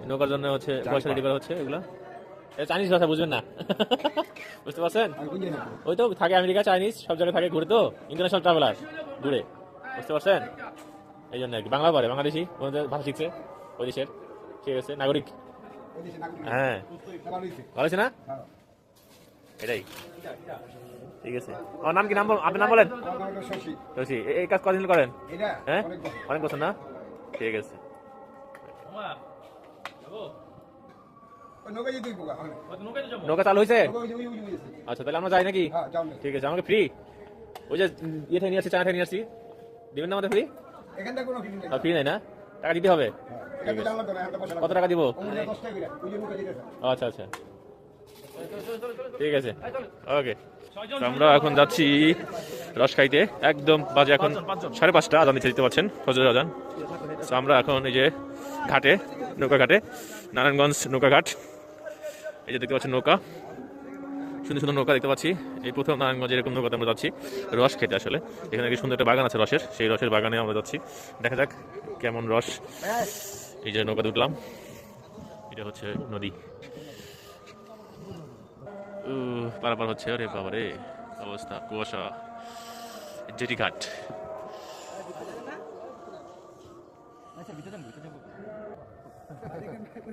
নৌকার জন্য হচ্ছে পয়সা রেডি করা হচ্ছে এগুলো। চাইনিজ ভাষা বুঝবেন না বুঝতে পারছেন? ওই তো থাকে আমেরিকা, চাইনিজ সব জায়গায় থাকে, ঘুরে তো ইন্টারন্যাশনাল ট্রাভেলার ঘুরে, বুঝতে পারছেন? এই জন্য আর কি বাংলা পারে, বাংলাদেশি ওদের ভাষা শিখছে ওই দেশের, ঠিক আছে, নাগরিক। হ্যাঁ ভালো আছে না, এটাই ঠিক আছে। আমার নাম কি, নাম আপনার নাম বলেন? শশী। এই কাজ কদিন করেন? হ্যাঁ অনেক বছর না, ঠিক আছে। নৌকা চালু হয়েছে? আচ্ছা তাহলে আমরা যাই নাকি? ঠিক আছে, আমাকে ফ্রি ওই যে ইয়ে থেকে নিয়ে আসছি, চায়না থেকে নিয়ে আসছি, দিবেন না আমাদের ফ্রি? ফ্রি নাই না, টাকা দিতে হবে? কত টাকা দিব? আচ্ছা আচ্ছা ঠিক আছে ওকে। আমরা এখন যাচ্ছি রস খাইতে, একদম বাজে এখন 5:30, আজান দিচ্ছে, দিতে পারছেন ফজরের আজান। আমরা এখন এই যে ঘাটে, নৌকা ঘাটে, নারায়ণগঞ্জ নৌকা ঘাট। এই যে দেখতে পাচ্ছেন নৌকা, সুন্দর সুন্দর নৌকা দেখতে পাচ্ছি। এই প্রথম নারায়ণগঞ্জে এরকম নৌকাতে আমরা যাচ্ছি রস খেতে। আসলে এখানে কি সুন্দর একটা বাগান আছে রসের, সেই রসের বাগানে আমরা যাচ্ছি, দেখা যাক কেমন রস। এই যে নৌকাতে উঠলাম, এটা হচ্ছে নদী, পারাপার হচ্ছে। আরে বাবা রে অবস্থা, কুয়াশা, জেটি ঘাট।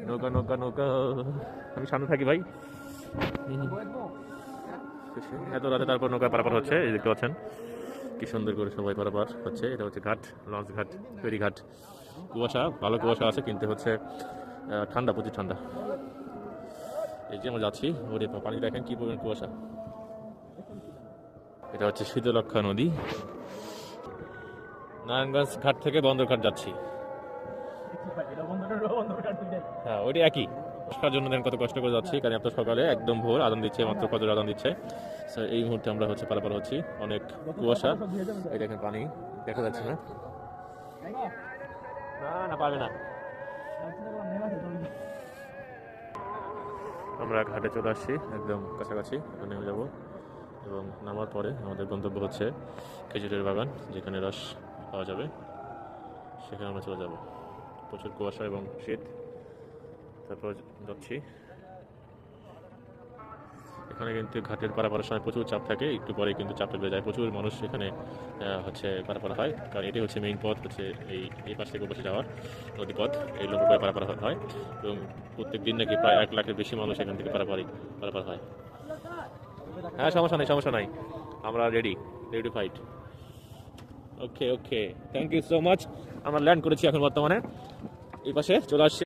নৌকা নৌকা নৌকা, আমি সামনে থাকি ভাই। এত রাতে তারপর নৌকা পারাপার হচ্ছে, এই দেখতে পাচ্ছেন কি সুন্দর করে সবাই পারাপার হচ্ছে। এটা হচ্ছে ঘাট, লঞ্চ ঘাট, ফেরি ঘাট। কুয়াশা, ভালো কুয়াশা আছে, কিন্তু হচ্ছে ঠান্ডা, প্রচুর ঠান্ডা। এই যে আমরা যাচ্ছি, ওরে পানি দেখেন কি পরিমাণ কুয়াশা। এটা হচ্ছে শীতলক্ষা নদী। নারায়ণগঞ্জ ঘাট থেকে বন্দরঘাট যাচ্ছি। হ্যাঁ ওইটা একই, বর্ষার জন্য দেখেন কত কষ্ট করে যাচ্ছি, কারণ এত সকালে একদম ভোর, আজান দিচ্ছে মাত্র, ফজর আজান দিচ্ছে। এই মুহূর্তে আমরা হচ্ছে পারাপার হচ্ছি, অনেক কুয়াশা। এই দেখেন পানি দেখা যাচ্ছে না, না পারবে না। আমরা ঘাটে চলে আসছি, একদম কাছাকাছি, এখন নেমে যাব। এবং নামার পরে আমাদের গন্তব্য হচ্ছে খেজুরের বাগান, যেখানে রস পাওয়া যাবে, সেখানে আমরা চলে যাব। প্রচুর কুয়াশা এবং শীত, তারপর যাচ্ছি। এখানে কিন্তু ঘাটের পারাপারের সময় প্রচুর চাপ থাকে, একটু পরে কিন্তু চাপটা বেড়ে যায়, প্রচুর মানুষ এখানে হচ্ছে পারাপার হয়, কারণ এটি হচ্ছে মেইন পথ, হচ্ছে এই পাশ থেকে ওপাশে যাওয়ার নদীপথ, এই লোক করে পারাপার হয়। এবং প্রত্যেক দিন নাকি প্রায় 1 লাখের বেশি মানুষ এখান থেকে পারাপার হয়। হ্যাঁ সমস্যা নেই, সমস্যা নাই, আমরা ready to fight. Okay okay, thank you so much. আমরা ল্যান্ড করেছি এখন বর্তমানে, এই পাশে চলে আসছি।